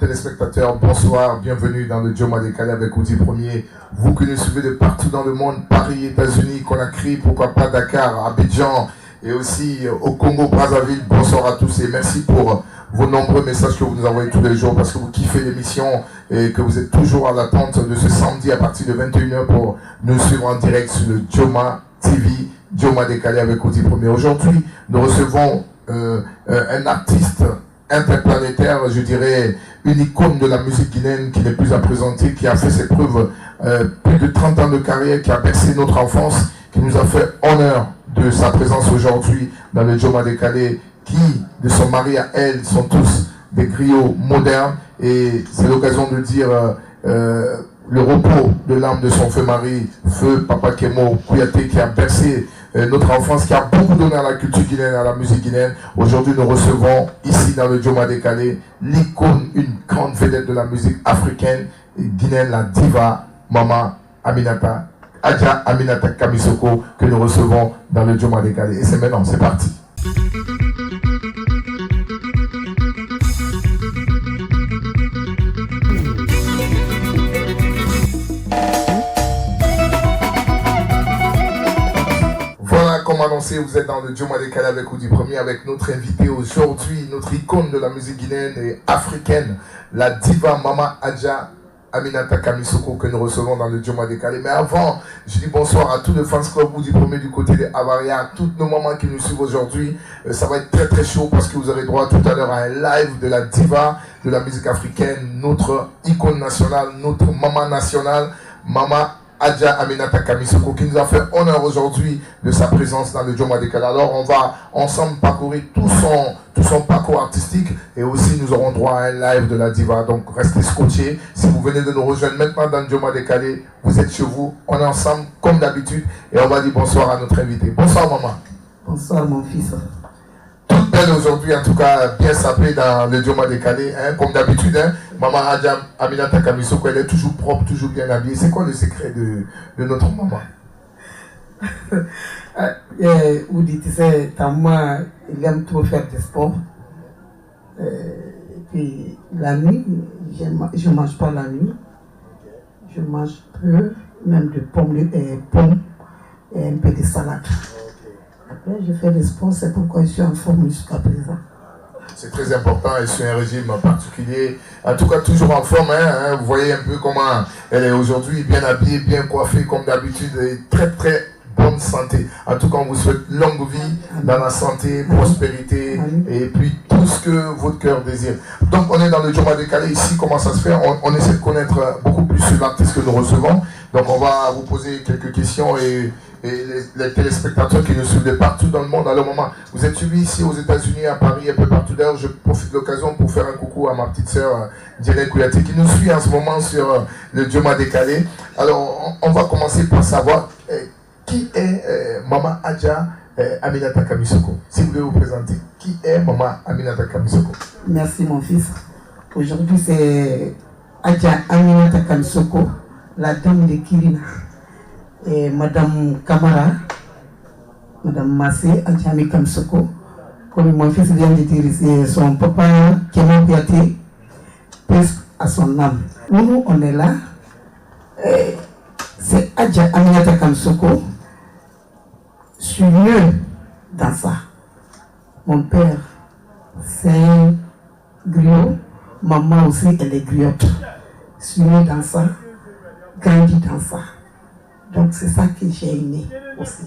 téléspectateurs, bonsoir, bienvenue dans le Joma Décalé avec Audi Premier. Vous qui nous suivez de partout dans le monde, Paris, États-Unis, Conakry, pourquoi pas Dakar, Abidjan et aussi au Congo, Brazzaville. Bonsoir à tous et merci pour vos nombreux messages que vous nous envoyez tous les jours parce que vous kiffez l'émission et que vous êtes toujours à l'attente de ce samedi à partir de 21h pour nous suivre en direct sur le Joma TV, Joma Décalé avec Audi Premier. Aujourd'hui, nous recevons un artiste interplanétaire, je dirais une icône de la musique guinéenne qui n'est plus à présenter, qui a fait ses preuves, plus de 30 ans de carrière, qui a bercé notre enfance, qui nous a fait honneur de sa présence aujourd'hui dans le Joma Décalé, qui, de son mari à elle, sont tous des griots modernes, et c'est l'occasion de dire le repos de l'âme de son feu mari, feu Papa Kémo Kouyaté, qui a bercé notre enfance, qui a beaucoup donné à la culture guinéenne, à la musique guinéenne. Aujourd'hui, nous recevons ici dans le Joma Décalé l'icône, une grande vedette de la musique africaine et guinéenne, la diva Mama Aminata, Adja Aminata Kamisoko, que nous recevons dans le Joma Décalé. Et c'est maintenant, c'est parti. Comme annoncé, vous êtes dans le Joma Décalé avec Audi Premier, avec notre invité aujourd'hui, notre icône de la musique guinéenne et africaine, la diva Mama Adja Aminata Kamisoko, que nous recevons dans le Joma Décalé. Mais avant, je dis bonsoir à tous les fans club Audi Premier du côté des Avaria, à toutes nos mamans qui nous suivent aujourd'hui. Ça va être très très chaud parce que vous aurez droit tout à l'heure à un live de la diva de la musique africaine, notre icône nationale, notre maman nationale, Mama Adja Aminata Kamisoko, qui nous a fait honneur aujourd'hui de sa présence dans le Joma Décalé. Alors on va ensemble parcourir tout son parcours artistique et aussi nous aurons droit à un live de la diva. Donc restez scotchés. Si vous venez de nous rejoindre maintenant dans le Joma Décalé, vous êtes chez vous, on est ensemble comme d'habitude et on va dire bonsoir à notre invité. Bonsoir maman. Bonsoir mon fils. Toute belle aujourd'hui, en tout cas bien sapée dans le Joma Décalé, hein, comme d'habitude. Hein. Maman Adja Aminata Kamisoko, elle est toujours propre, toujours bien habillée. C'est quoi le secret de notre maman? Oudi, tu sais, moi, il aime trop faire du sport. Et puis la nuit, je ne mange pas la nuit. Je mange peu, même de pommes et un peu de salade. Après, je fais du sport, c'est pourquoi je suis en forme jusqu'à présent. C'est très important et sur un régime particulier. En tout cas, toujours en forme. Hein. Vous voyez un peu comment elle est aujourd'hui, bien habillée, bien coiffée comme d'habitude et très très bonne santé. En tout cas, on vous souhaite longue vie dans la santé, prospérité et puis tout ce que votre cœur désire. Donc, on est dans le Joma Décalé ici. Comment ça se fait? On essaie de connaître beaucoup plus sur l'artiste que nous recevons. Donc, on va vous poser quelques questions et les téléspectateurs qui nous suivent de partout dans le monde à leur moment. Vous êtes suivis ici aux États-Unis, à Paris, un peu partout. D'ailleurs, je profite de l'occasion pour faire un coucou à ma petite sœur Djelen Kouyaté qui nous suit en ce moment sur le Joma Décalé. Alors, on va commencer par savoir qui est Maman Adja Aminata Kamisoko. Si vous voulez vous présenter, qui est Maman Aminata Kamisoko? Merci mon fils. Aujourd'hui, c'est Adja Aminata Kamisoko, la dame de Kirina. Et Madame Kamara, Madame Massé, Adjami Kamisoko, comme mon fils vient de dire, c'est son papa Kémo Kouyaté, presque à son âme. Nous, on est là. C'est Adja Aminata Kamisoko. Je suis mieux dans ça. Mon père, c'est un griot. Maman aussi, elle est griotte. Je suis mieux dans ça, grandi dans ça. Donc c'est ça que j'ai aimé aussi.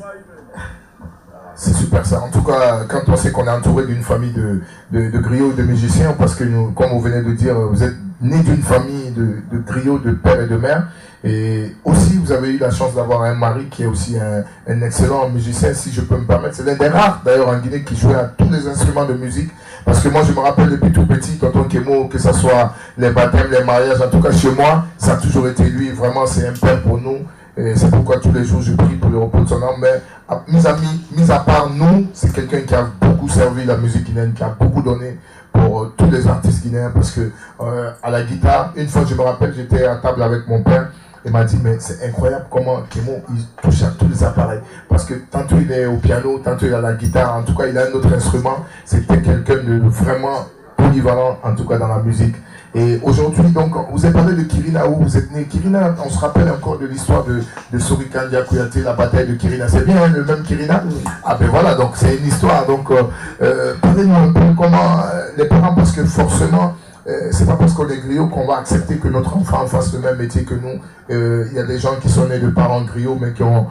C'est super ça. En tout cas, quand on sait qu'on est entouré d'une famille de griots et de musiciens, parce que nous, comme vous venez de dire, vous êtes né d'une famille de griots, de père et de mère. Et aussi, vous avez eu la chance d'avoir un mari qui est aussi un excellent musicien, si je peux me permettre. C'est l'un des rares, d'ailleurs, en Guinée, qui jouait à tous les instruments de musique. Parce que moi, je me rappelle depuis tout petit, tonton Kémo, que ce soit les baptêmes, les mariages, en tout cas chez moi, ça a toujours été lui. Vraiment, c'est un père pour nous. Et c'est pourquoi tous les jours, je prie pour le repos de son âme. Mais mis à part nous, c'est quelqu'un qui a beaucoup servi la musique guinéenne, qui a beaucoup donné pour tous les artistes guinéens. Parce que à la guitare, une fois, je me rappelle, j'étais à table avec mon père. Il m'a dit, mais c'est incroyable comment Kémo il touche à tous les appareils. Parce que tantôt il est au piano, tantôt il est à la guitare, en tout cas il a un autre instrument. C'était quelqu'un de vraiment polyvalent, en tout cas dans la musique. Et aujourd'hui, donc, vous avez parlé de Kirina, où vous êtes né. Kirina, on se rappelle encore de l'histoire de Sorikandia Kouyaté, la bataille de Kirina. C'est bien, hein, le même Kirina? Ah ben voilà, donc c'est une histoire. Donc, parlez-nous un peu comment les parents, parce que forcément, c'est pas parce qu'on est griot qu'on va accepter que notre enfant fasse le même métier que nous. Il y a des gens qui sont nés de parents griots, mais qui ont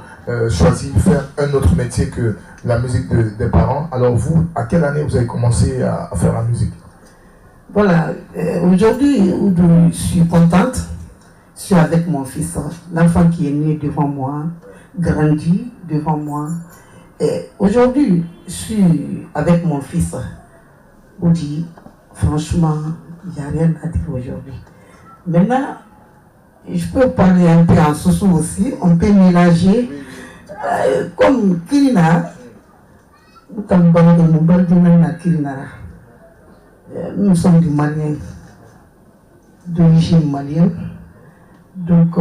choisi de faire un autre métier que la musique des parents. Alors vous, à quelle année vous avez commencé à faire la musique? Voilà, aujourd'hui, je suis contente. Je suis avec mon fils, l'enfant qui est né devant moi, grandi devant moi. Et aujourd'hui, je suis avec mon fils. Oudi, franchement, il n'y a rien à dire aujourd'hui. Maintenant, je peux parler un peu en sousou aussi. On peut mélanger. Comme Kirina, nous sommes des Maliens, d'origine malienne. Donc,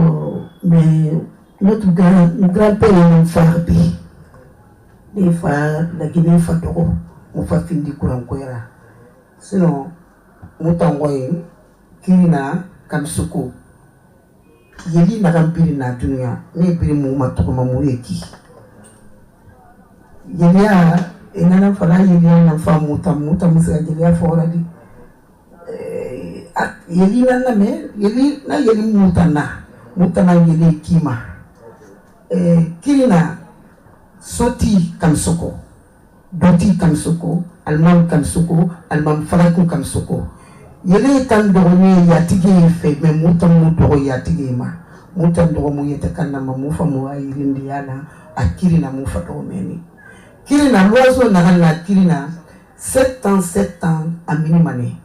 mais notre grand-père est un farbi. Des fois, la Guinée Fatoro, on fait fin du courant. Sinon, nous t'envoyons Kirina Kamsuko. Yeli Nagambiri na dunia, ne biri mu matokoma mu eki. Yeli a enana fala yeli na fa muta musa yeli a fora di. Yeli na me yeli muta na yeli kima. Kirina soti Kamsuko, doti Kamsuko, almam Kamsuko, almam falaku Kamsuko. Yele tan dogone yatige fe me mutam mu dogo yatige ma mutam dogo mu yete kanna ma mu fa mu ayirindi yana akirina mu fa dogo meni kirina loiseau na hanna kirina 7 ans amini mane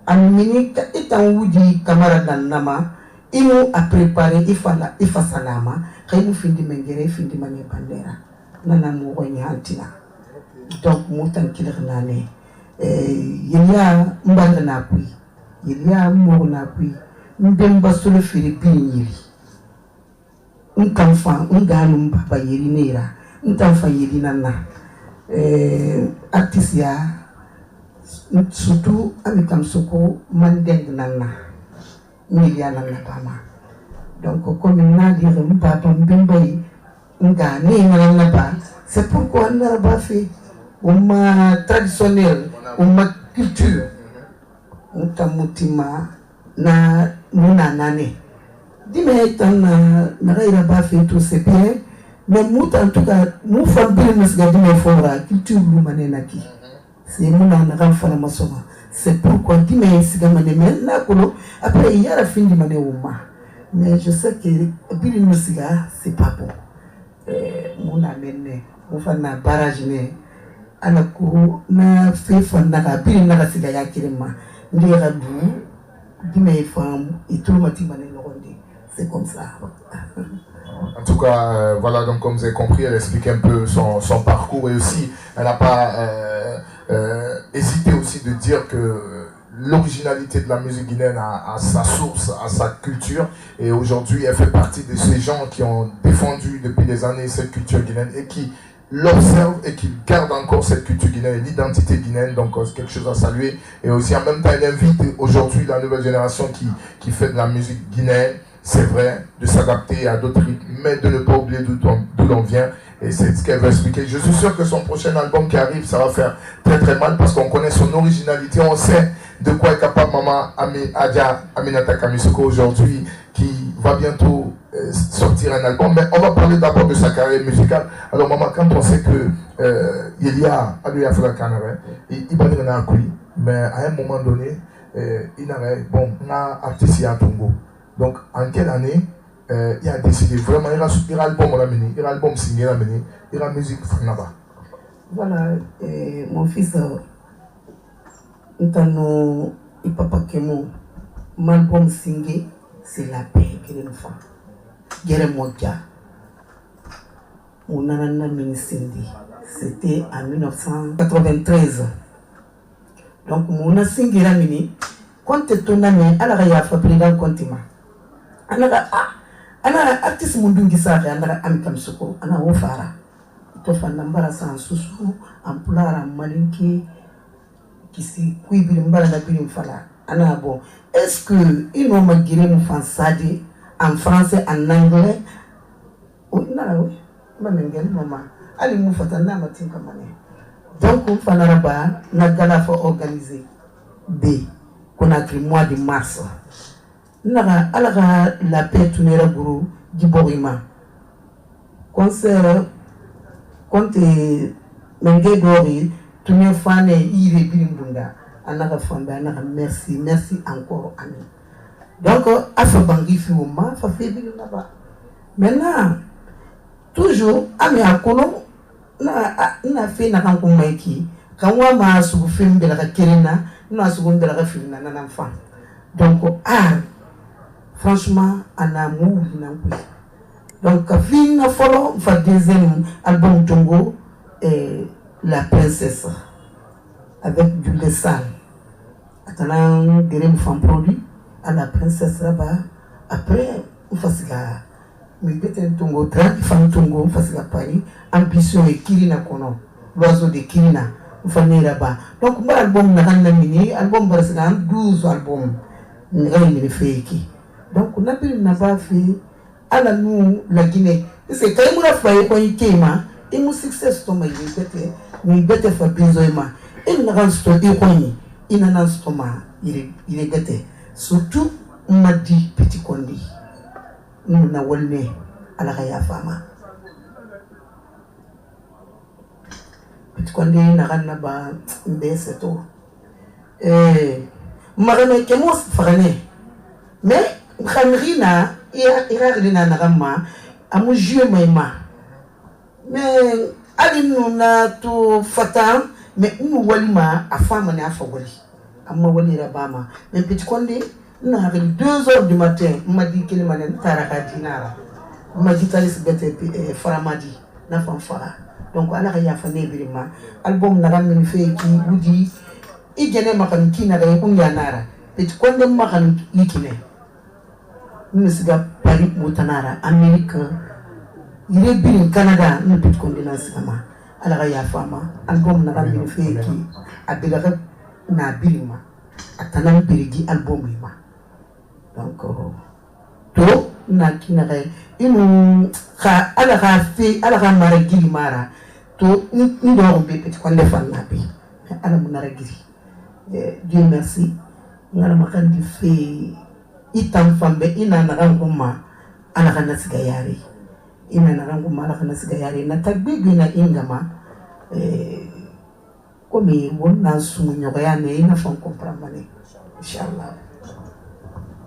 amini ka etan wuji camarade nama imu a préparé ifa salama khaymu findi mengere findi mane bandera nana mu ko nyantina donc mutam kilirna ne yenya mbanga na kui il y a un mot na puis nous devons sur le Philippines un enfant un gamin papa yerinera un enfant yerinana artisia surtout avec Kamsuko mandeng nana miliana na pama donc comme on a dit un papa mbembai un gamin nana ba c'est pourquoi on n'a pas fait uma traditionnel uma culture mutamutima na nuna nane dime tan na raira ba fait tout c'est bien mais muta en tout cas nous femme bien nous garder mes fora culture lu manena ki c'est muna na ram fala masoma c'est pourquoi dime siga mané na kolo après il y a la fin du mané uma mais je sais que bien nous siga c'est pas bon muna menne on fa na barrage ne anako na fait fa na ka bien na siga ya kirema. C'est comme ça. En tout cas, voilà, donc comme vous avez compris, elle explique un peu son parcours et aussi, elle n'a pas hésité aussi de dire que l'originalité de la musique guinéenne a sa source, a sa culture, et aujourd'hui elle fait partie de ces gens qui ont défendu depuis des années cette culture guinéenne et qui l'observe et qui garde encore cette culture guinéenne, l'identité guinéenne, donc c'est quelque chose à saluer. Et aussi en même temps, elle invite aujourd'hui la nouvelle génération qui fait de la musique guinéenne, c'est vrai, de s'adapter à d'autres rythmes, mais de ne pas oublier d'où l'on vient. Et c'est ce qu'elle veut expliquer. Je suis sûr que son prochain album qui arrive, ça va faire très très mal parce qu'on connaît son originalité, on sait de quoi est capable Maman Adja Aminata Kamisuko aujourd'hui, qui va bientôt sortir un album, mais on va parler d'abord de sa carrière musicale. Alors maman, quand on sait que il y a Aluya Fula Kanare, il va dire un coup, mais à un moment donné, il n'avait bon, on a artiste à Tongo. Donc en quelle année il a décidé vraiment, il a album on l'a mené, il a album signé l'a mené, il a musique Fanaba. Voilà, mon fils, nous il papa Kemo, mon album signé, c'est la paix qu'il nous fait. Geremoja, mon nana Minisindi, c'était en 1993. Donc mon asingé la mini, quand tu es nami, alors il y a fait plus d'un continent. Ana artiste mundungi sare, ana amikam suko, ana ofara. To fanambara sans susu, ampulara malinki, qui si kuibiri mbara na biri mfala. ana bon est-ce que ils vont me guérir mon français en français en anglais oui maman ali mu fatana matin kamane donc on fanara ba na gala fo organiser b Conakry mois de mars naga alaga la paix tunera guru Djiborima concert compte menge dori tunye fane ire bilimbunda anaga famba anaga merci encore ami donc afa bangi fi ma fa fe bilina ba maintenant toujours ami akono na fe na kan kumaiki kan wa ma su film de la kerena na su gon de la film na nan fa donc franchement ana mou na kui donc film na follow fa deuxième album Tongo la princesse avec du Lessal atana géré femme produit à la princesse là-bas après on fasiga mais bete Tongo tra femme Tongo fasiga Paris ambition et Kirina kono l'oiseau de Kirina on fani là-bas donc mon album na kan mini album barasga 12 albums ngai ni feki donc on a pu na ba fait à la nous la Guinée c'est quand même la faille ko ikema et mon succès to mai bete fa besoin il n'a pas sto ikoni il n'a stoma il est bête surtout m'a dit petit condi nous na wolne ala ya fama petit condi na ganna ba mbese to marame ke mo frane mais khamrina irarina na gamma amu jeu maima mais ali nuna to fata mais nous walima a femme na fa wali amma wali rabama mais petit condé na avec 2h du matin m'a dit qu'il m'a taraka dinara m'a dit talis bete faramadi na fanfara donc ala ya fa ne birima album na ram ni fe ki wudi igene makan ki na ga kun ya nara petit condé makan yikine nous siga Paris motanara Amérique il est bien Canada nous petit condé na sigama ala ya fama album na ram ni fe ki abila na bilima atana birigi album ma donc to na kinare inu ka ala ka fi ala ka maragili mara to ndo be petit konde fanna be ala munaragili Dieu merci ngala makandi fe itam fambe ina na ngoma ala kana sigayari ina na ngoma ala kana sigayari na tagbigi na ingama comme on a soumis rien et il faut comprendre Inch'Allah.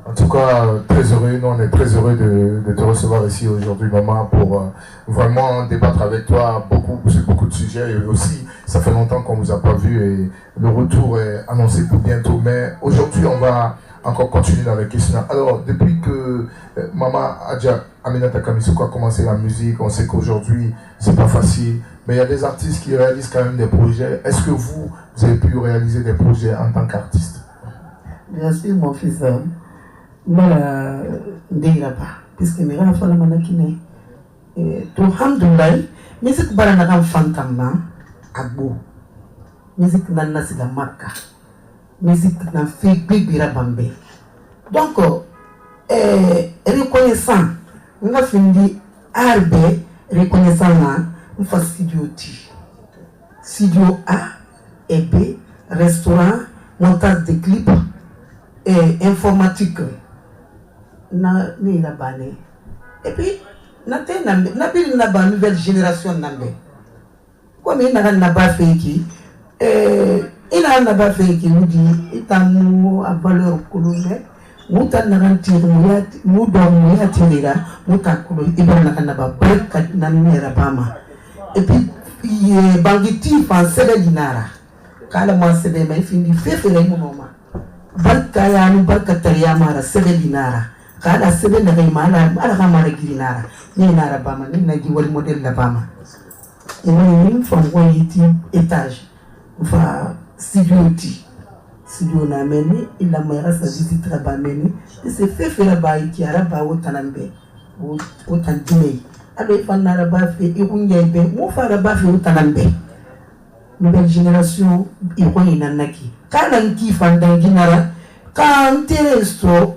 En tout cas, très heureux, nous on est très heureux de te recevoir ici aujourd'hui, maman, pour vraiment débattre avec toi sur beaucoup de sujets. Et aussi, ça fait longtemps qu'on ne vous a pas vu et le retour est annoncé pour bientôt. Mais aujourd'hui, on va encore continuer dans les questions. Alors, depuis que maman Adja Aminata Kamisoko a commencé la musique, on sait qu'aujourd'hui, c'est pas facile. Mais il y a des artistes qui réalisent quand même des projets. Est-ce que vous avez pu réaliser des projets en tant qu'artiste? Bien sûr, mon fils. Moi, je ne dirai pas. Puisque je ne sais pas. Alhamdoulilah, musique barana fantama agbo. Musique nana sila marka. Musique na fait bibira bambe. Donc, reconnaissant, on a fini arbe reconnaissant là. On fait studio A et B, restaurant, montage de clips et informatique. Na ni la bané. Et puis, na ba nouvelle génération nambe. Comme il n'a pas fait qui, il n'a pas fait qui nous dit, il a à valeur colonne. Muta narantir muda muyatirira muta kulo ibana kanaba barka nanera bama. Et puis, Bangiti fan sebe dinara. Kala mo sebe mai findi fefere mo mama. Barka ya nu barka tariya mara sebe dinara. Kala sebe na gai mala ala ka mara dinara. Ni nara bama ni na giwal model la bama. Et moi fan wayiti étage. Fa studio ti. Studio na meni ila mera sa visite ba meni. Et c'est fefere ba iki araba wotanambe. Wotandime. Alors il faut n'arrêter et on y est bien. Mon frère a fait autant nouvelle génération il y en a qui. Quand on qui fait dans ginara quand tu es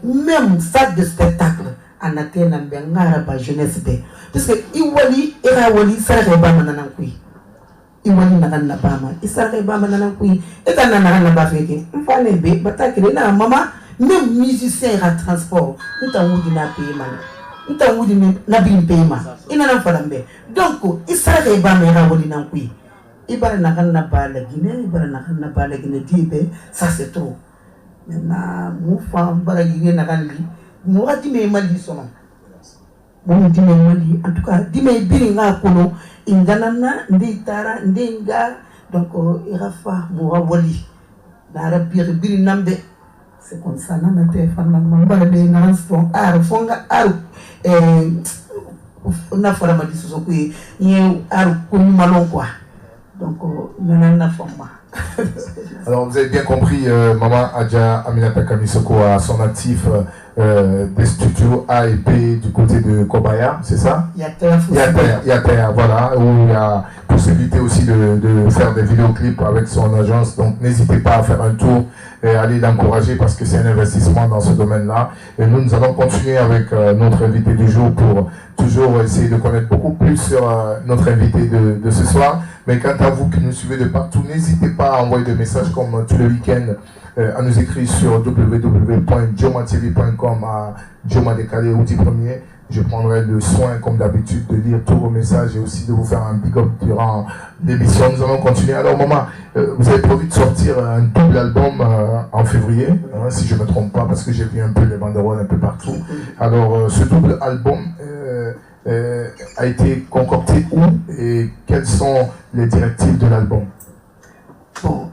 même salle de spectacle, on a été dans la jeunesse. Parce que Iwali, Irawali, Sareba Mananankui. Iwali Naran Bama, Isareba Mananankui, et Tanana Bafeke. Il fallait be, Batakina, maman, même musicien à transport, nous t'avons dit la paiement. Nous t'avons dit la paiement. Il n'en a pas d'ambé. Donc, Isareba Merawali Nankui. Ibara Narana Bala Guinée, Ibara Narana Bala Guinée, ça c'est trop. Maintenant, mon femme, Bala Guinée Narali, moi, dis-moi, Mali son nom. Mon dîme Mali, en tout cas, dis-moi, Biringa Kono, Indanana, Nditara, Ndenga, donc, Irafa, Mourawali, Nara Birinambe. C'est comme ça, non, on a fait un son, Fonga, on a fait la discussion, il y a un malon quoi. Donc, alors, vous avez bien compris, Maman Adja Aminata Kamisoko a son actif des studios A et B du côté de Kobaya, c'est ça? Il y a terre, voilà, où il y a possibilité aussi de faire des vidéoclips avec son agence. Donc, n'hésitez pas à faire un tour et aller l'encourager parce que c'est un investissement dans ce domaine-là. Et nous allons continuer avec notre invité du jour pour toujours essayer de connaître beaucoup plus sur notre invité de ce soir. Mais quant à vous qui nous suivez de partout, n'hésitez pas à envoyer des messages comme tous les week-ends, à nous écrire sur www.diomatv.com à Dioma Décalé Outil Premier. Je prendrai le soin, comme d'habitude, de lire tous vos messages et aussi de vous faire un big up durant l'émission. Nous allons continuer. Alors, maman, vous avez prévu de sortir un double album en février, hein, si je ne me trompe pas, parce que j'ai vu un peu les banderoles un peu partout. Alors, ce double album a été concocté où et quelles sont les directives de l'album? Bon,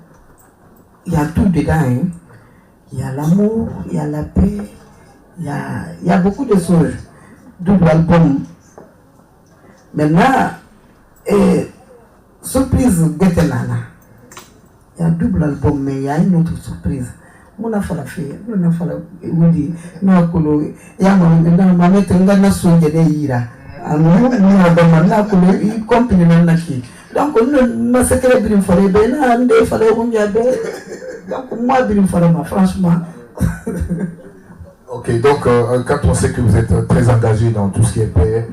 il y a tout dedans. Hein. Il y a l'amour, il y a la paix, il y a beaucoup de choses. Double album. Maintenant, surprise Betelana. Il y a un double album, mais il y a une autre surprise. Mon affaire la fait, mon affaire la dit, non, colo, il y a ma mère tenga na songe de ira. Alors, nous avons na colo, il compte na naki. Donc, on m'a secret bien fait, ben, on a fait le monde donc, moi, bien fait, franchement. Ok, donc quand on sait que vous êtes très engagé dans tout ce qui est paix,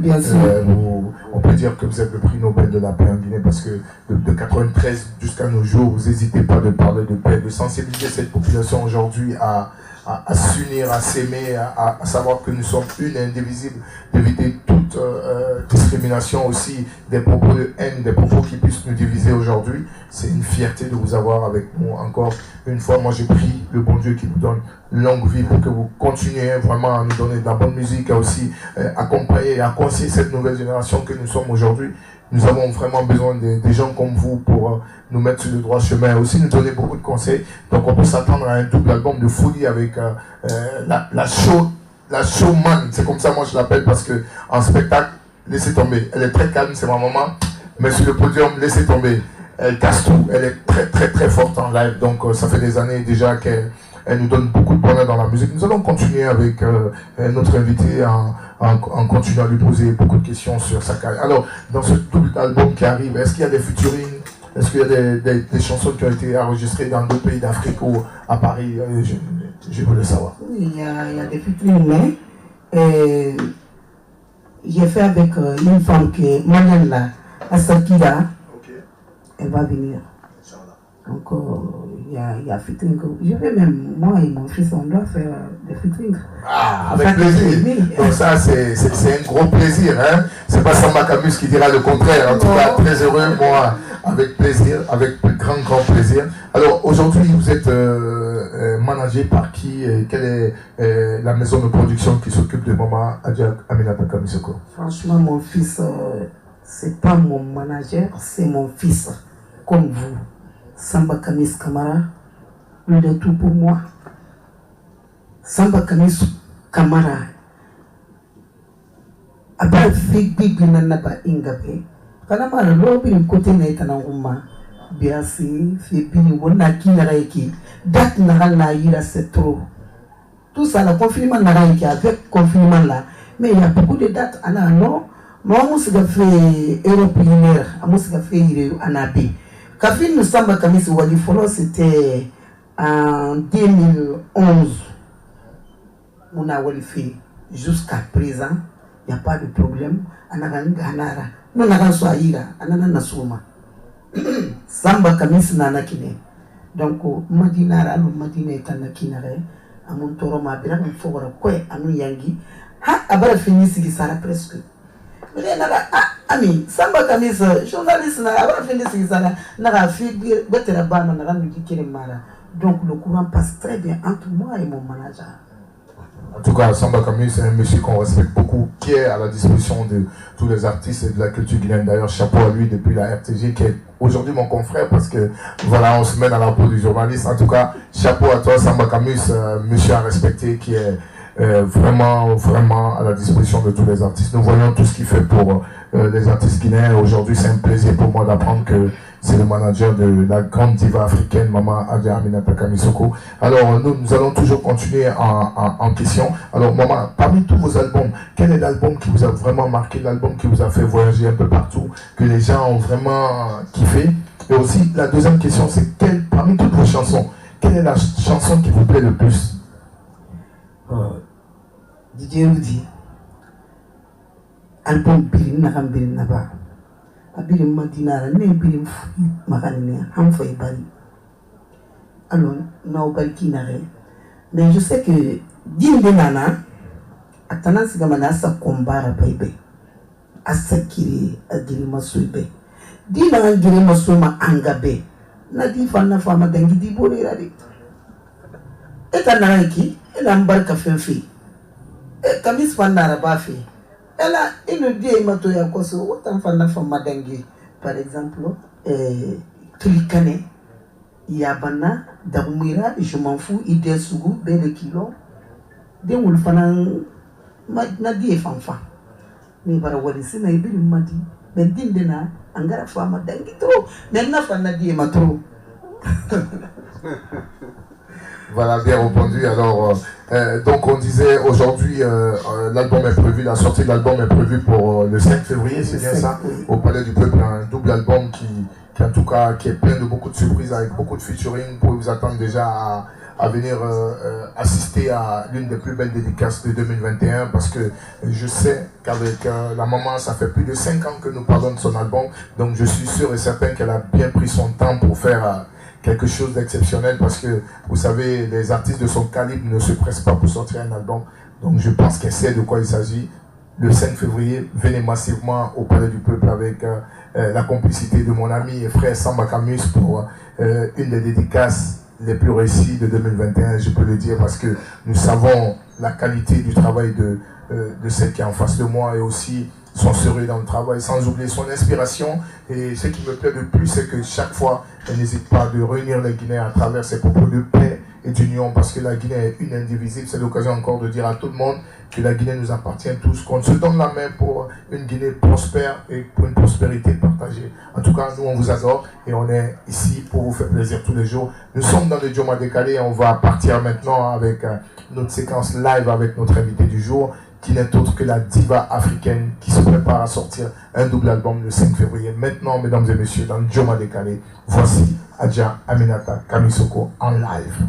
on peut dire que vous êtes le prix Nobel de la paix en Guinée parce que de 93 jusqu'à nos jours, vous n'hésitez pas de parler de paix, de sensibiliser cette population aujourd'hui à s'unir, à s'aimer, à savoir que nous sommes une et indivisible, d'éviter toute discrimination aussi, des propos de haine, des propos qui puissent nous diviser aujourd'hui. C'est une fierté de vous avoir avec nous encore une fois. Moi, j'ai prie le bon Dieu qui vous donne longue vie pour que vous continuez vraiment à nous donner de la bonne musique, à aussi accompagner et à conseiller cette nouvelle génération que nous sommes aujourd'hui. Nous avons vraiment besoin des gens comme vous pour nous mettre sur le droit chemin et aussi nous donner beaucoup de conseils. Donc on peut s'attendre à un double album de folie avec la showman. C'est comme ça moi je l'appelle parce que en spectacle, laissez tomber. Elle est très calme, c'est ma maman. Mais sur le podium, laissez tomber. Elle casse tout. Elle est très très très forte en live. Donc ça fait des années déjà qu'elle nous donne beaucoup de bonheur dans la musique. Nous allons continuer avec notre invité en continuant à lui poser beaucoup de questions sur sa carrière. Alors, dans ce double album qui arrive, est-ce qu'il y a des featuring? Est-ce qu'il y a des chansons qui ont été enregistrées dans d'autres pays d'Afrique ou à Paris? Je voulais savoir. Oui, il y a des featuring, mais j'ai fait avec une femme qui est Marianne là, à Sakira. Elle va venir. Donc, il y a featuring. Je vais même, moi et mon fils, on doit faire des featuring. Ah, avec plaisir. Donc ça, c'est un gros plaisir. Hein? C'est pas Samba Camus qui dira le contraire. En tout cas, très heureux, moi, avec plaisir, avec grand plaisir. Alors, aujourd'hui, vous êtes managé par qui? Quelle est la maison de production qui s'occupe de Maman Adja Aminata Kamisoko? Franchement, mon fils, c'est pas mon manager, c'est mon fils, comme vous. Samba Kamis Kamara, plus de tout pour moi. Samba Kamis Kamara, après fait bibi nanaba ingabe. Quand on a le côté n'etananguma, bien si fait bibi wona qui n'a réki, date n'a ira c'est trop. Tout ça, le confinement n'a réki avec confinement là, mais il y a beaucoup de dates à la non. Moi, on s'est fait européen, on s'est fait anabi. Kafin Samba Kamis Wali Folo, c'était En 2011, on a fait jusqu'à présent, il n'y a pas de problème. On a ganara. Nous avons soaïra, on a nasuma. Samba kamis nanakine. Donc, Madinara, Madina est en akinare. À mon toro, ma bien, il faut voir quoi, à nous yangi. Ha, abara fini ce qui sera presque. Mais ami, Samba kamis, journaliste, abara fini ce qui sera. N'a fait better la banane, n'a pas dit qu'il est malade. Donc, le courant passe très bien entre moi et mon manager. En tout cas, Samba Camus, c'est un monsieur qu'on respecte beaucoup, qui est à la disposition de tous les artistes et de la culture guinéenne. D'ailleurs, chapeau à lui depuis la RTG, qui est aujourd'hui mon confrère, parce que voilà, on se met dans la peau du journaliste. En tout cas, chapeau à toi, Samba Camus, monsieur à respecter, qui est vraiment, vraiment à la disposition de tous les artistes. Nous voyons tout ce qu'il fait pour les artistes guinéens. Aujourd'hui, c'est un plaisir pour moi d'apprendre que c'est le manager de la grande diva africaine, Maman Adja Aminata Kamisoko. Alors, nous allons toujours continuer en question. Alors, Maman, parmi tous vos albums, quel est l'album qui vous a vraiment marqué, l'album qui vous a fait voyager un peu partout, que les gens ont vraiment kiffé? Et aussi, la deuxième question, c'est parmi toutes vos chansons, quelle est la chanson qui vous plaît le plus? Didier Rudy, album Birin Nakam Birin Naba. Abirim Madinara, ne birim Maganine, Hamfay Bari. Alors, non, Balkinare. Mais je sais que Dinde Nana, Atana Sigamana, sa kombara baby. Asakiri, Agiri Masube. Dina Agiri Masuma Angabe. Nadi Fana Fama Dangi di Bori Radi. Etanaki, Elambarka Fefi. Kamis Fana Bafi. Elle a une vieille matoya koso, autant fana fama dengue. Par exemple, Tulikane, Yabana, Darumira, je m'en fous, Ide Sougou, Bele Kilo, de Wolfanan, Nadi et Fanfa. Mais par Wallis, n'a eu une madi, mais Dindena, Angara Fama dengue trop, mais n'a pas Nadi et Matro. Voilà, bien répondu. Alors, donc on disait aujourd'hui, l'album est prévu, la sortie de l'album est prévue pour le 5 février, c'est bien ça, au Palais du Peuple, un double album qui en tout cas, qui est plein de beaucoup de surprises, avec beaucoup de featuring. Vous pouvez vous attendre déjà à venir assister à l'une des plus belles dédicaces de 2021, parce que je sais qu'avec la maman, ça fait plus de 5 ans que nous parlons de son album, donc je suis sûr et certain qu'elle a bien pris son temps pour faire quelque chose d'exceptionnel, parce que vous savez, les artistes de son calibre ne se pressent pas pour sortir un album. Donc je pense qu'elle sait de quoi il s'agit. Le 5 février, venez massivement au Palais du Peuple avec la complicité de mon ami et frère Samba Camus pour une des dédicaces les plus réussies de 2021, je peux le dire, parce que nous savons la qualité du travail de celle qui est en face de moi, et aussi son sérieux dans le travail, sans oublier son inspiration. Et ce qui me plaît le plus, c'est que chaque fois, elle n'hésite pas de réunir les Guinéens à travers ses propos de paix et d'union, parce que la Guinée est une indivisible. C'est l'occasion encore de dire à tout le monde que la Guinée nous appartient tous, qu'on se donne la main pour une Guinée prospère et pour une prospérité partagée. En tout cas, nous, on vous adore et on est ici pour vous faire plaisir tous les jours. Nous sommes dans le Joma Décalé et on va partir maintenant avec notre séquence live avec notre invité du jour, qui n'est autre que la diva africaine qui se prépare à sortir un double album le 5 février. Maintenant, mesdames et messieurs, dans le Joma Décalé, voici Adja Aminata Kamisoko en live.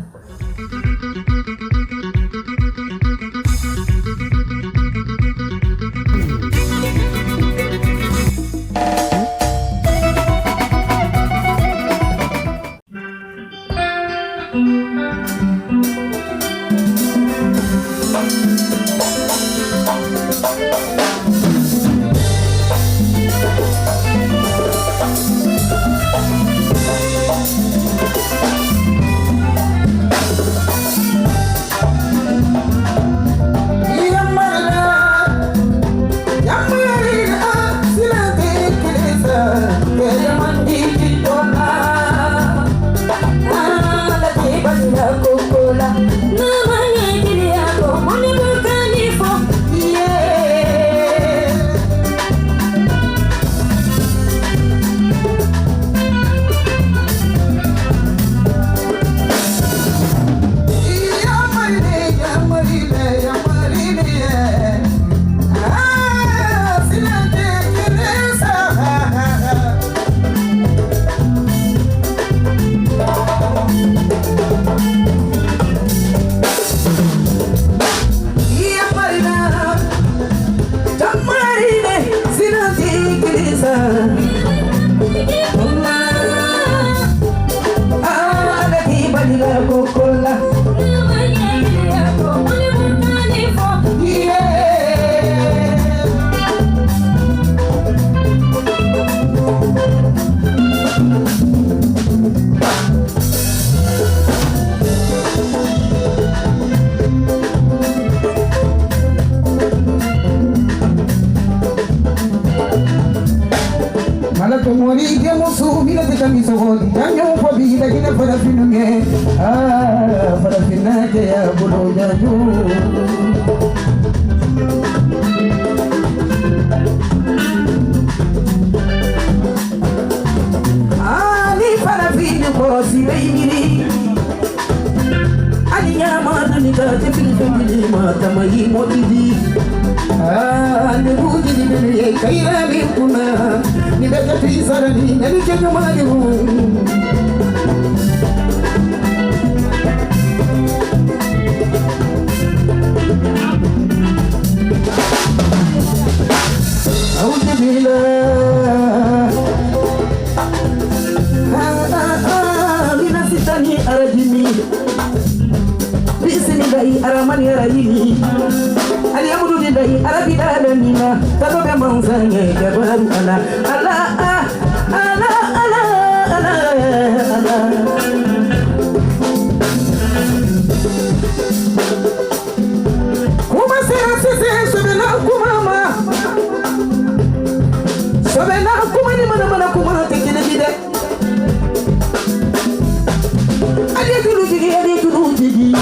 Mori dia musuh bila kita misal jangan fobi lagi nak pada filmnya pada filmnya ya bulu jaju ni pada film bosi begini ani nyama ni kita film ini mata mai motivi ne buji ni kaira ni puna ni beta trisara ni ni kenyo maju au de bila mina sitani arajimi bisini dai aramani arajimi ali amudu di dai arabi dalamina tado be manzanye gabaru ala ala ala ala ala ala kuma sese sobena kumama sobena kuma ni mana kuma tekene dide ali dulu jigi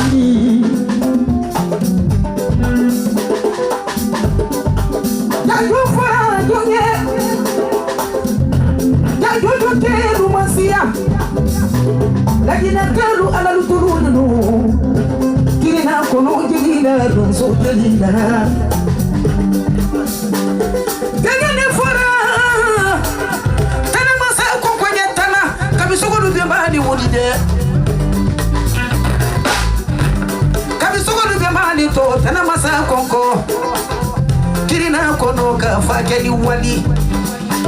Lagina kalu ala luturunu kirina kono jigina dum so jigina gane fora tana masa ko kwanya tana kabisogo lu bani wodide kabisogo lu bani to tana masa konko kirina kono ka fakeli wali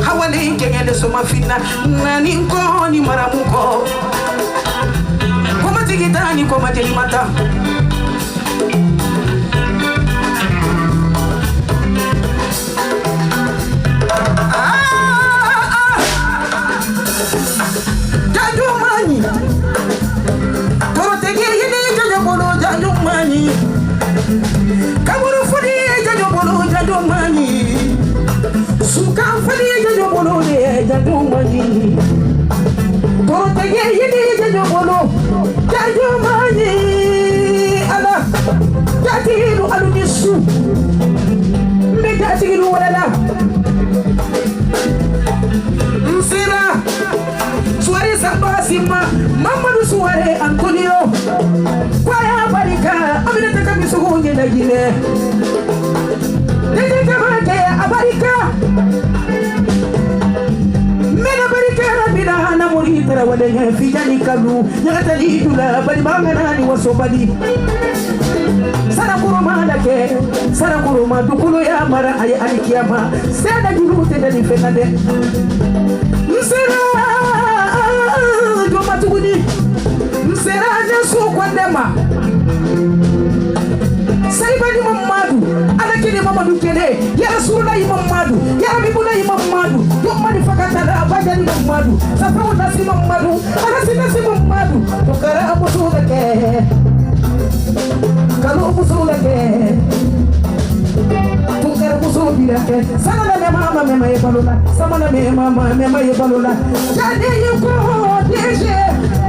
hawale kengele soma fina nani ko ni maramuko Gitani kwa matelimata Jajumani Torotege yini jajumolo jajumani Kamuru fudi jajumani Suka fudi jajumolo jajumani Torotege yini jajumolo Jajumani ala jatiru alunisu me jatiru wala msira suare sabasima mamadu suare antonio kwa ya barika amina takabisugunye na gine nende kabake abarika mena barika bila na muritara wala fijani kalu nyatali dula bali mangana ni wasobali sana kuruma dake sana kuruma dukulu ya mara ay alikiyama sana juru tena ni fenade msera joma tuguni msera nesu kwa dema saibani mamadu alakini mamadu kene ya rasulullah mamadu ya habibullah mamadu yomani fakatala abajani mamadu safawu nasi mamadu anasi mamadu tukara abusudake kalau busulake tukara busudake sana na mama mema yebalula sama na mema yebalula jadi yuko deje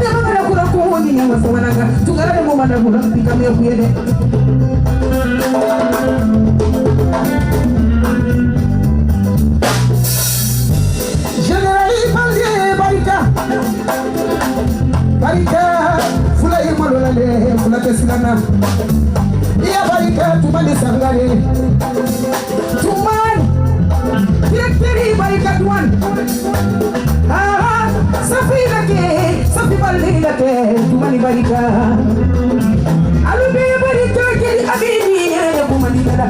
mema na kula kuoni nyama sawananga tukara mo managula pikamye kuyede Generali Bandier Barika Fulay Malolale Fulate Silana Iya Barika Tumani Sangare Tuman Direkteri Barika Tuan Safi lake Safi Bali lake Tumani Barika Alube Barika Kiri Abini Ya Kumani Gada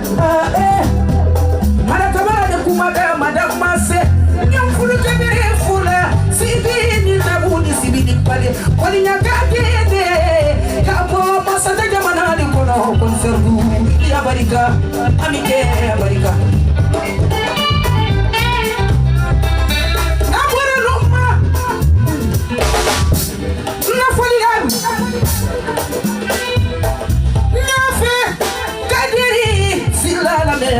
Maratabara Kumaga Madam Mase Nyamfulu Kemere Fula Sibini Zabuni Sibini Pale Kwani Nyakakede Kapo Masata Jamanani Kono Konservu Ya Barika Amike Ya Barika Nabwara Luma Nafoli Abu Nafe Kadiri Silala Me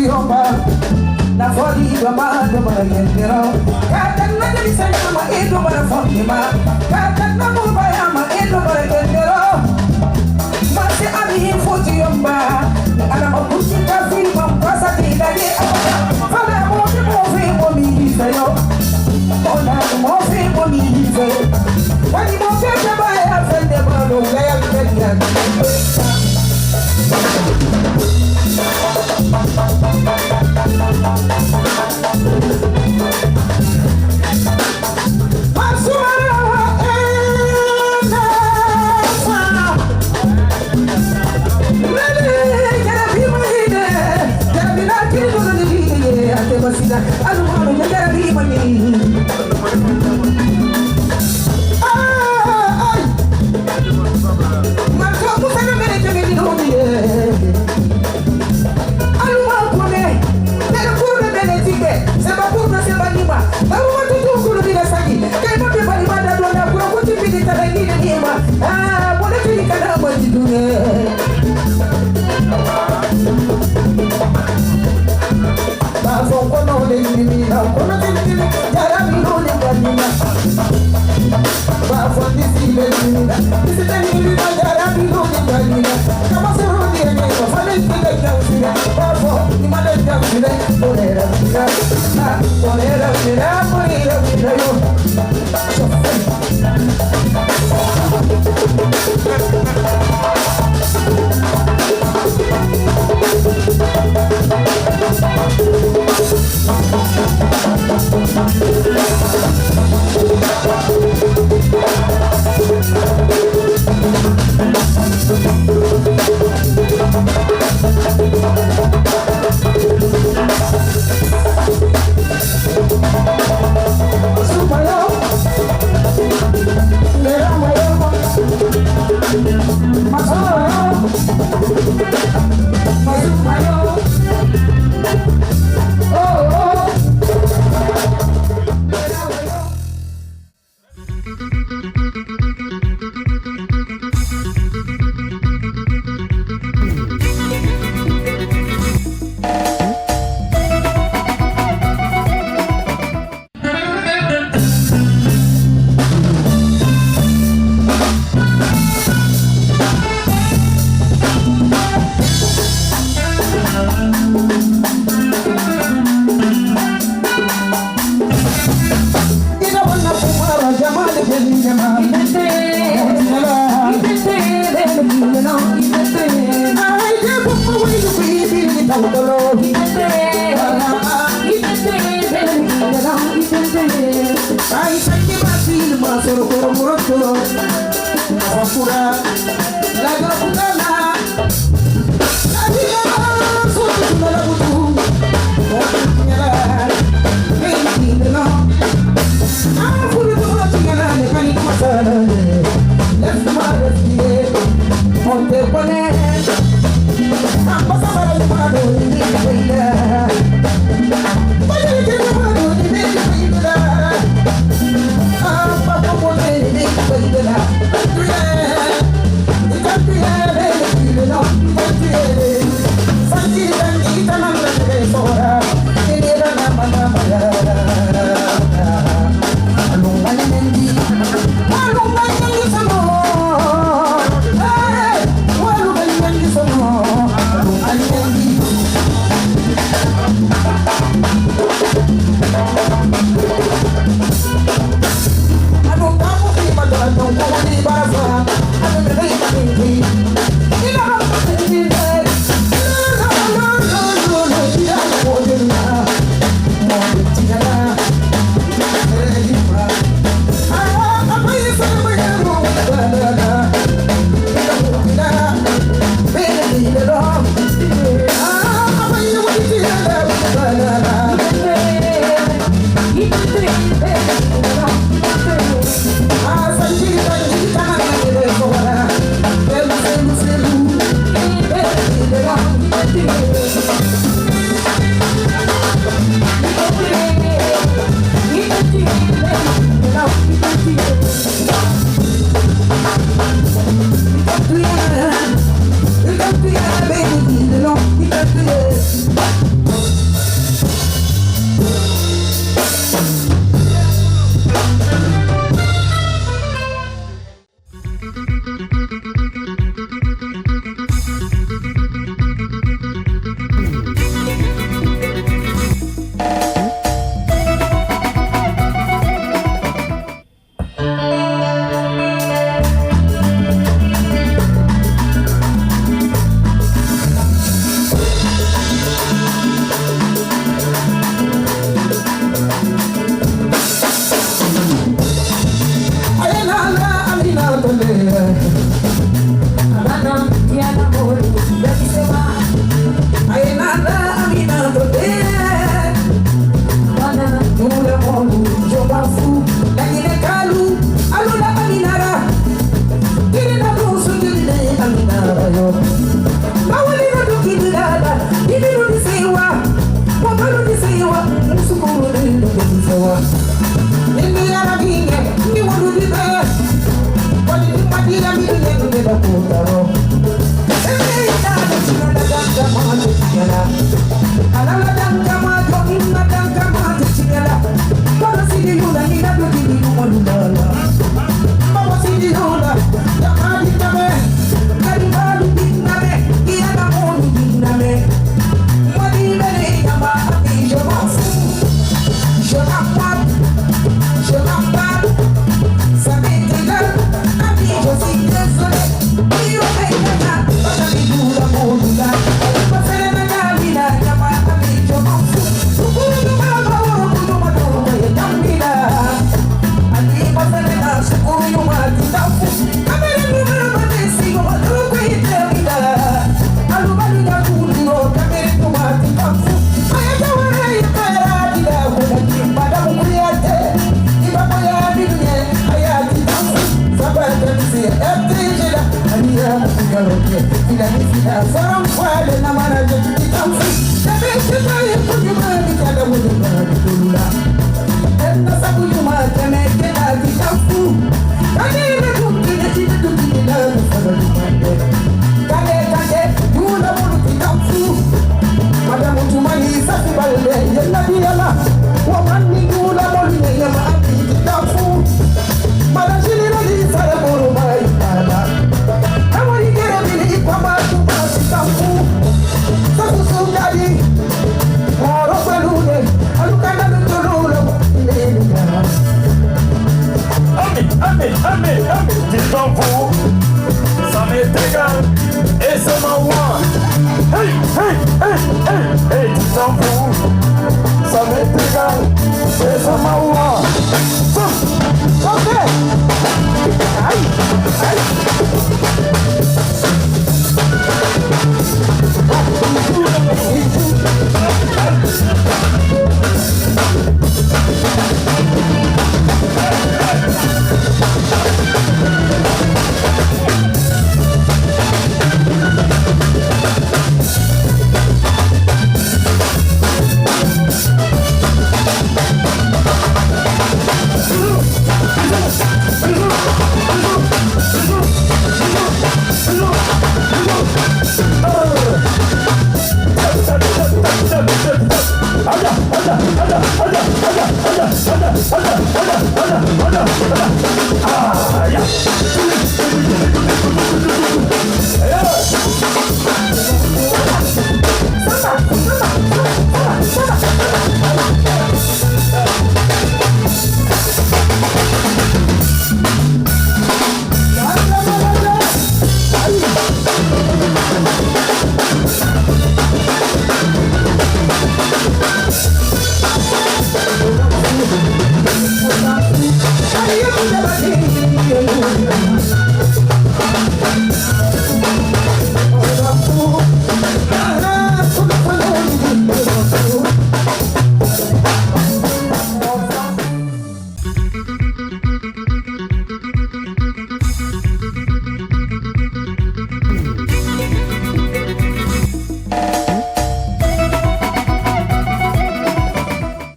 yomba na fodi do ma do bara gendero katan na di sanya ma edo bara fondi ma katan na mo baya ma edo bara gendero ma se ami fodi yomba ana ma kuchi ka fi ma pasa di dali fala mo fi mo mi sayo ona mo fi mo mi sayo wani mo fi ba ya fende ba do ga ya kenya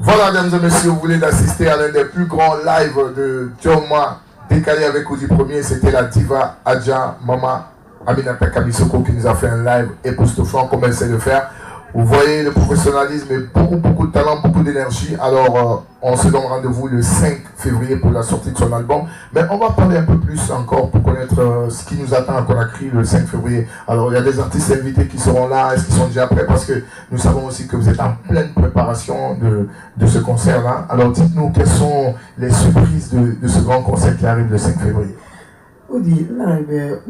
Voilà, mesdames et messieurs, vous voulez assister à l'un des plus grands lives de Joma décalé avec Audi Premier. C'était la diva Adja Mama Aminata Kamisoko qui nous a fait un live époustouflant comme elle sait le faire. Vous voyez le professionnalisme et beaucoup de talent, beaucoup d'énergie. Alors, on se donne rendez-vous le 5 février pour la sortie de son album. Mais on va parler un peu plus encore pour connaître ce qui nous attend à Conakry le 5 février. Alors, il y a des artistes invités qui seront là. Est-ce qu'ils sont déjà prêts? Parce que nous savons aussi que vous êtes en pleine préparation de ce concert-là. Alors, dites-nous quelles sont les surprises de ce grand concert qui arrive le 5 février. Oui,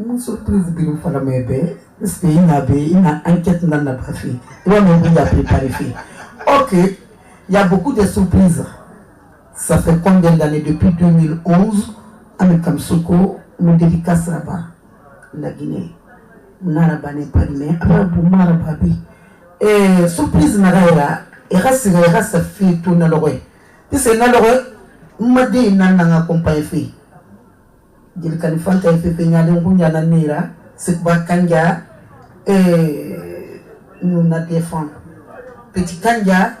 mon surprise de parce qu'il y a une enquête dans la préfet. Il va même préparer. Ok, il y a beaucoup de surprises. Ça fait combien d'années? Depuis 2011, avec Kamsoko, nous dédicace là-bas, la Guinée. Naraba n'est pas mais Abou Marababi. Et surprise Naraïra, et reste fait tout dans l'oreille. C'est dans l'oreille, m'a dit n'a accompagné fait. Jil Kalifanta fait Nyana Nira, c'est Bakanga, et nous n'a défendu. Petit Kanga,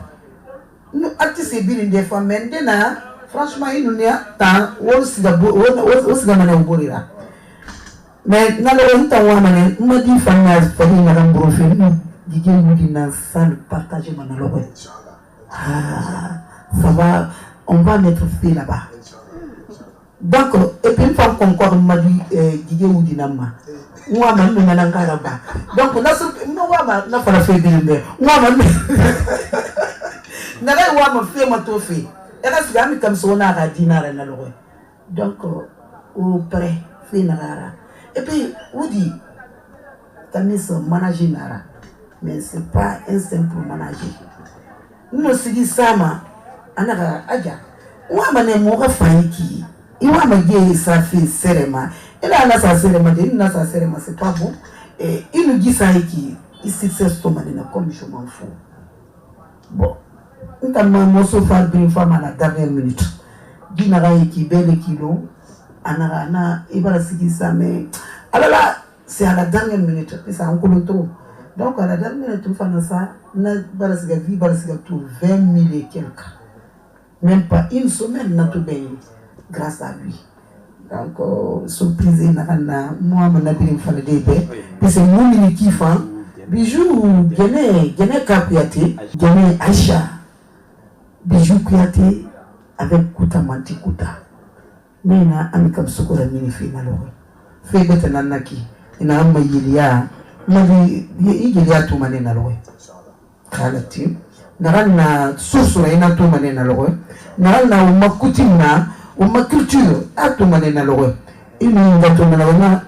nous artistes bien des femmes maintenant franchement il nous a tant aussi da mana borira mais nalo on tawa mané ma di fana fani na rambo fi nous djé nous dina salle partager manalo ça va on va mettre fille là-bas donc et puis une fois qu'on encore m'a dit djé ou dinama moi man me nangara ba donc na so moi ba na fala fe bien moi man na ga wa ma fe ma to fe et là c'est ami comme ça on a dinara na loro donc au près fe nara et puis on dit tamis manager nara mais c'est pas un simple manager nous sigi sama anaka aja wa mane mo ga faiki iwa ma ge sa fi serema ila na sa serema de na sa serema c'est pas bon et il nous dit ça qui il succès to manina comme je m'en fous bon notamment mon sofa d'une femme à la dernière minute dinara qui belle kilo anara na ibara sigi ça mais alors là c'est à la dernière minute et ça encore trop donc à la dernière minute tout fana ça na barasiga vie barasiga tout 20 000 et quelques même pas une semaine na tout bien grâce à lui donc surprise na moi mon abili fana debe puis c'est mon mini kiffant bijou gene Kapiate gene Aïcha bijou Kouyaté avec Kouta Manti Kouta mais na amikam sokora mini final fait betana naki ina amma yilia mali yilia to manena lowe khalati narana source ina to manena lowe narana umakutina umakulture atu manena lowe ina ngato manena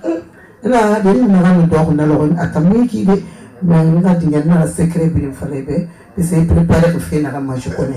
ina de narana do na lowe atamiki de mais nga dinga na secret bi falebe et c'est préparé pour faire narama je connais.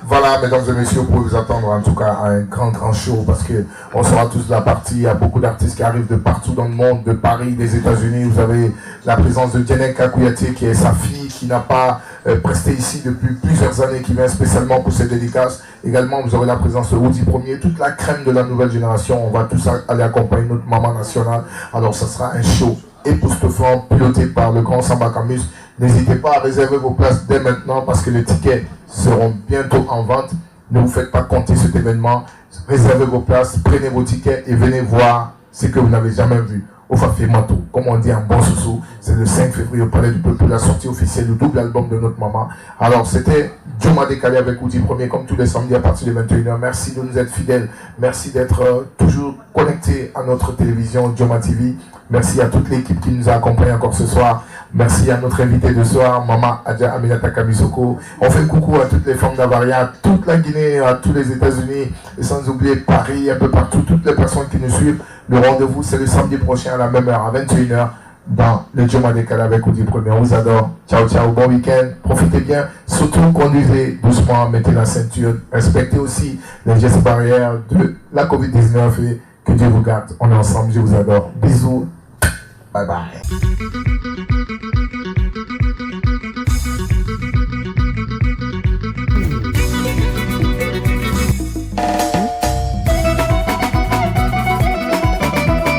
Voilà, mesdames et messieurs, vous pouvez vous attendre en tout cas à un grand show parce que on sera tous là partis. Il y a beaucoup d'artistes qui arrivent de partout dans le monde, de Paris, des États-Unis. Vous avez la présence de Djenek Kouyaté qui est sa fille, qui n'a pas presté ici depuis plusieurs années, qui vient spécialement pour ses dédicaces. Également, vous aurez la présence de Woody Premier, toute la crème de la nouvelle génération. On va tous aller accompagner notre maman nationale. Alors, ça sera un show époustouflant, piloté par le grand Samba Camus. N'hésitez pas à réserver vos places dès maintenant parce que les tickets seront bientôt en vente. Ne vous faites pas compter cet événement. Réservez vos places, prenez vos tickets et venez voir ce que vous n'avez jamais vu. Au Fafé Mato, comme on dit en bon sous, c'est le 5 février au Palais du Peuple, la sortie officielle du double album de notre maman. Alors c'était Djoma Décalé avec Woody Premier, comme tous les samedis à partir de 21h. Merci de nous être fidèles. Merci d'être toujours connectés à notre télévision Djoma TV. Merci à toute l'équipe qui nous a accompagnés encore ce soir. Merci à notre invité de soir, Maman Adja Aminata Kamisoko. On fait coucou à toutes les femmes d'Avaria, à toute la Guinée, à tous les États-Unis, et sans oublier Paris, un peu partout, toutes les personnes qui nous suivent. Le rendez-vous, c'est le samedi prochain à la même heure, à 21h, dans le Djoma Décalé avec Woody Premier. On vous adore. Ciao, ciao, bon week-end. Profitez bien. Surtout, conduisez doucement, mettez la ceinture. Respectez aussi les gestes barrières de la Covid-19 et que Dieu vous garde. On est ensemble, je vous adore. Bisous. Bye bye.